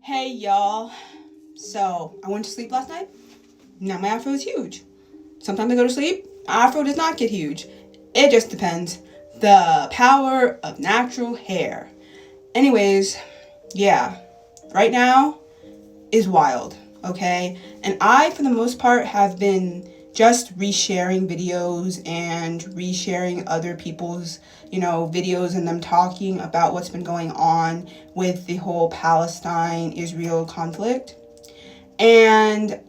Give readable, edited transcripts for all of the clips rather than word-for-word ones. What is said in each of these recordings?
Hey y'all. So, I went to sleep last night. Now my afro is huge. Sometimes I go to sleep, afro does not get huge. It just depends. The power of natural hair. Anyways, yeah. Right now is wild, okay? And I, for the most part, have been just resharing videos and resharing other people's, videos and them talking about what's been going on with the whole Palestine-Israel conflict. And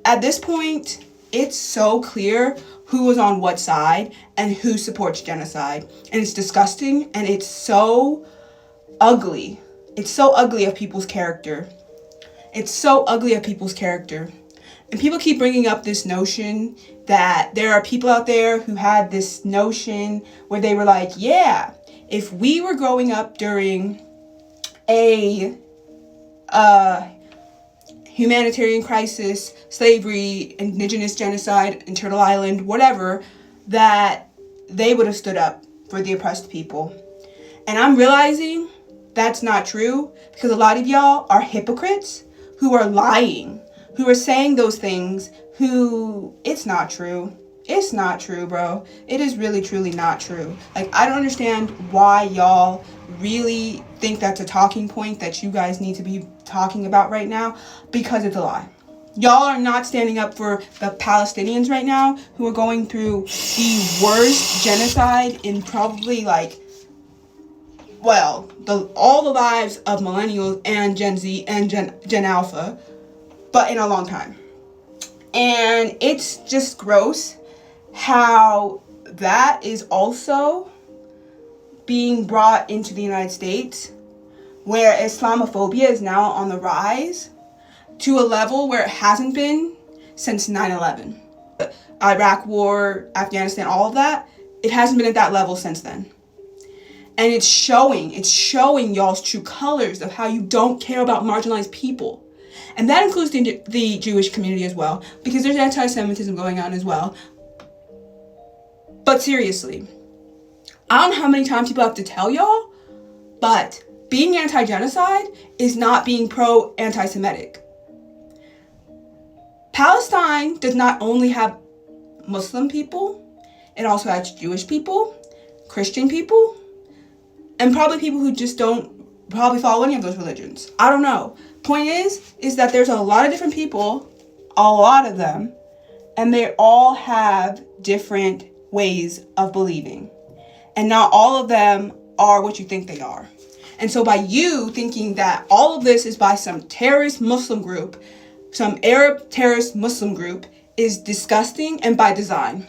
at this point, it's so clear who was on what side and who supports genocide. And it's disgusting and it's so ugly. It's so ugly of people's character. It's so ugly of people's character. And people keep bringing up this notion that there are people out there who had this notion where they were like, yeah, if we were growing up during a humanitarian crisis, slavery, indigenous genocide in Turtle Island, whatever, that they would have stood up for the oppressed people. And I'm realizing that's not true because a lot of y'all are hypocrites who are lying, who are saying those things, it's not true. It's not true, bro. It is really, truly not true. Like, I don't understand why y'all really think that's a talking point that you guys need to be talking about right now, because it's a lie. Y'all are not standing up for the Palestinians right now, who are going through the worst genocide in probably all the lives of millennials and Gen Z and Gen Alpha, but in a long time. And it's just gross how that is also being brought into the United States, where Islamophobia is now on the rise to a level where it hasn't been since 9/11. Iraq War, Afghanistan, all of that, it hasn't been at that level since then. And it's showing y'all's true colors of how you don't care about marginalized people. And that includes the Jewish community as well, because there's anti-Semitism going on as well. But seriously, I don't know how many times people have to tell y'all, but being anti-genocide is not being pro-anti-Semitic. Palestine does not only have Muslim people, it also has Jewish people, Christian people, and probably people who just don't probably follow any of those religions. I don't know. Point is that there's a lot of different people, a lot of them, and they all have different ways of believing. And not all of them are what you think they are. And so by you thinking that all of this is by some terrorist Muslim group, some Arab terrorist Muslim group, is disgusting and by design.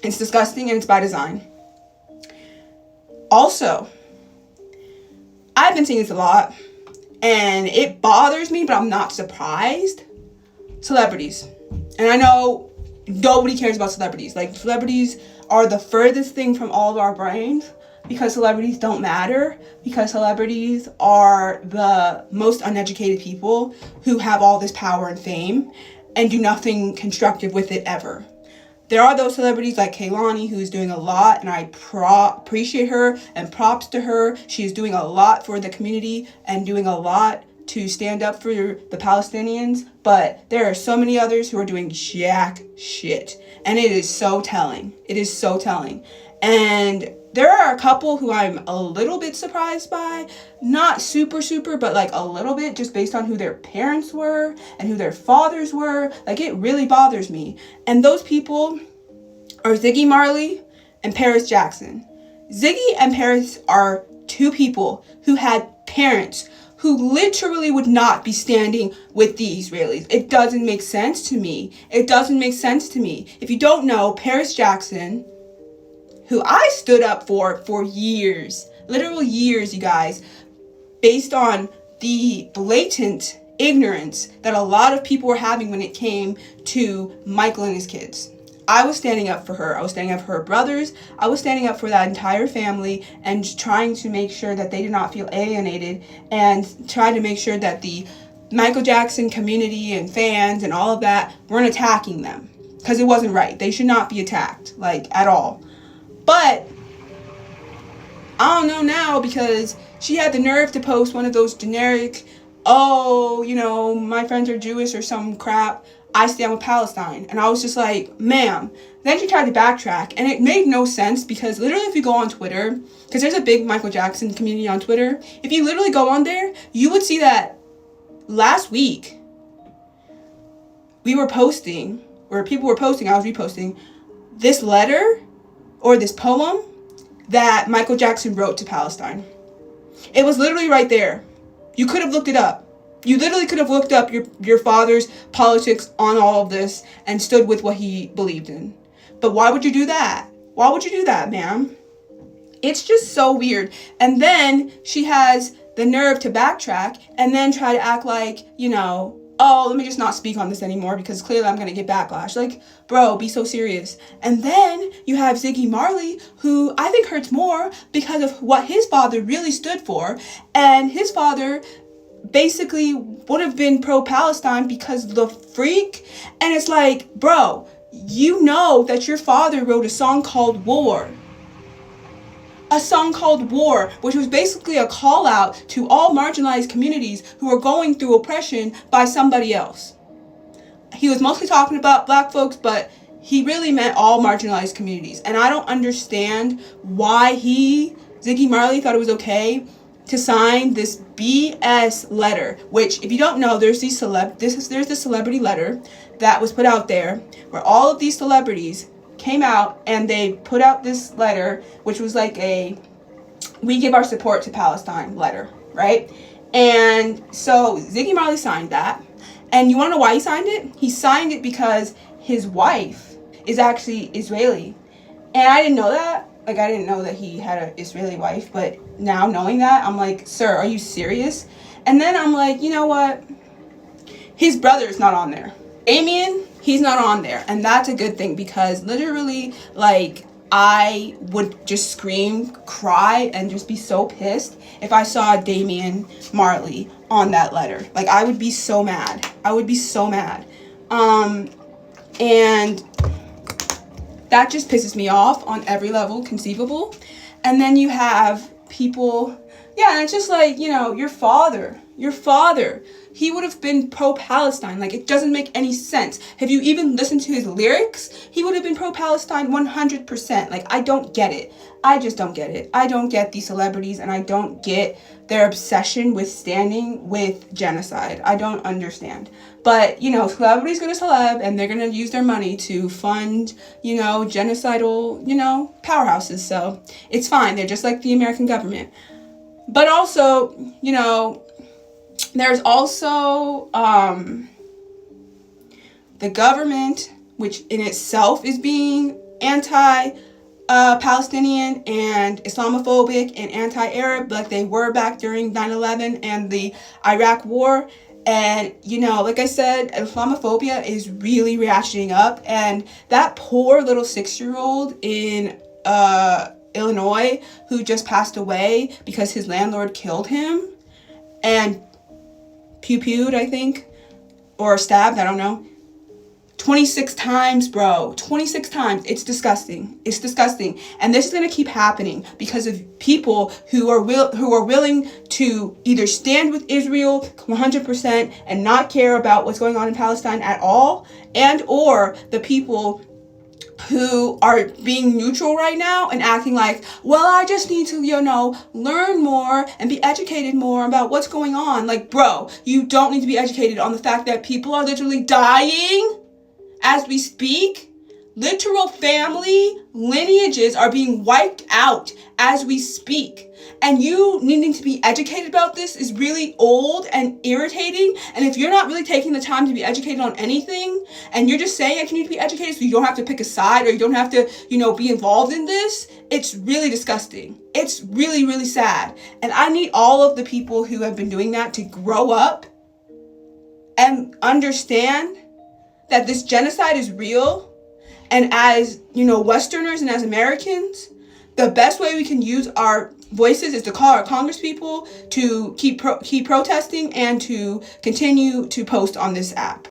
It's disgusting and it's by design. Also, I've been seeing this a lot, and it bothers me, but I'm not surprised. Celebrities. And I know nobody cares about celebrities. Like, celebrities are the furthest thing from all of our brains, because celebrities don't matter, because celebrities are the most uneducated people who have all this power and fame and do nothing constructive with it ever. There are those celebrities like Kehlani, who's doing a lot, and I appreciate her and props to her. She is doing a lot for the community and doing a lot to stand up for the Palestinians, but there are so many others who are doing jack shit, and it is so telling. It is so telling. And there are a couple who I'm a little bit surprised by, not super, but like a little bit, just based on who their parents were and who their fathers were. Like, it really bothers me. And those people are Ziggy Marley and Paris Jackson. Ziggy and Paris are two people who had parents who literally would not be standing with the Israelis. It doesn't make sense to me. It doesn't make sense to me. If you don't know, Paris Jackson, who I stood up for years, literal years, you guys, based on the blatant ignorance that a lot of people were having when it came to Michael and his kids. I was standing up for her. I was standing up for her brothers. I was standing up for that entire family and trying to make sure that they did not feel alienated, and trying to make sure that the Michael Jackson community and fans and all of that weren't attacking them, because it wasn't right. They should not be attacked, like, at all. But I don't know now, because she had the nerve to post one of those generic, oh, my friends are Jewish or some crap, I stand with Palestine. And I was just like, ma'am. Then she tried to backtrack, and it made no sense, because literally if you go on Twitter, because there's a big Michael Jackson community on Twitter, if you literally go on there, you would see that last week we were posting, or people were posting, I was reposting, this letter or this poem that Michael Jackson wrote to Palestine. It was literally right there. You could have looked it up. You literally could have looked up your father's politics on all of this and stood with what he believed in. But why would you do that? Why would you do that, ma'am? It's just so weird. And then she has the nerve to backtrack and then try to act like, oh, let me just not speak on this anymore because clearly I'm going to get backlash. Like, bro, be so serious. And then you have Ziggy Marley, who I think hurts more because of what his father really stood for. And his father basically would have been pro-Palestine because of the freak. And it's like, bro, you know that your father wrote a song called War. A song called War, which was basically a call out to all marginalized communities who are going through oppression by somebody else. He was mostly talking about black folks, but he really meant all marginalized communities. And I don't understand why Ziggy Marley, thought it was okay to sign this BS letter, which, if you don't know, there's this celebrity letter that was put out there where all of these celebrities came out and they put out this letter, which was like we give our support to Palestine letter, right? And so Ziggy Marley signed that. And you want to know why he signed it? He signed it because his wife is actually Israeli. And I didn't know that. Like, I didn't know that he had an Israeli wife. But now knowing that, I'm like, sir, are you serious? And then I'm like, you know what? His brother is not on there. Damien, he's not on there. And that's a good thing, because literally, like, I would just scream, cry, and just be so pissed if I saw Damien Marley on that letter. Like, I would be so mad. I would be so mad. And that just pisses me off on every level conceivable. And then you have people, and it's just like, your father, he would have been pro-Palestine. Like, it doesn't make any sense. Have you even listened to his lyrics? He would have been pro-Palestine 100%. Like, I don't get it. I just don't get it. I don't get these celebrities, and I don't get their obsession with standing with genocide. I don't understand. But, celebrities gonna celeb, and they're gonna use their money to fund, genocidal, powerhouses. So it's fine. They're just like the American government. But also, there's also the government, which in itself is being anti-Palestinian and Islamophobic and anti-Arab, like they were back during 9/11 and the Iraq War. And, like I said, Islamophobia is really ratcheting up. And that poor little 6-year-old in Illinois who just passed away because his landlord killed him and pew-pewed, I think, or stabbed, I don't know. 26 times, bro. 26 times. It's disgusting. It's disgusting. And this is going to keep happening because of people who are willing to either stand with Israel 100% and not care about what's going on in Palestine at all, and or the people who are being neutral right now and acting like, well, I just need to, learn more and be educated more about what's going on. Like, bro, you don't need to be educated on the fact that people are literally dying as we speak. Literal family lineages are being wiped out as we speak. And you needing to be educated about this is really old and irritating. And if you're not really taking the time to be educated on anything, and you're just saying you need to be educated so you don't have to pick a side or you don't have to, be involved in this, it's really disgusting. It's really, really sad. And I need all of the people who have been doing that to grow up and understand that this genocide is real. And as, Westerners and as Americans, the best way we can use our voices is to call our congresspeople to keep protesting and to continue to post on this app.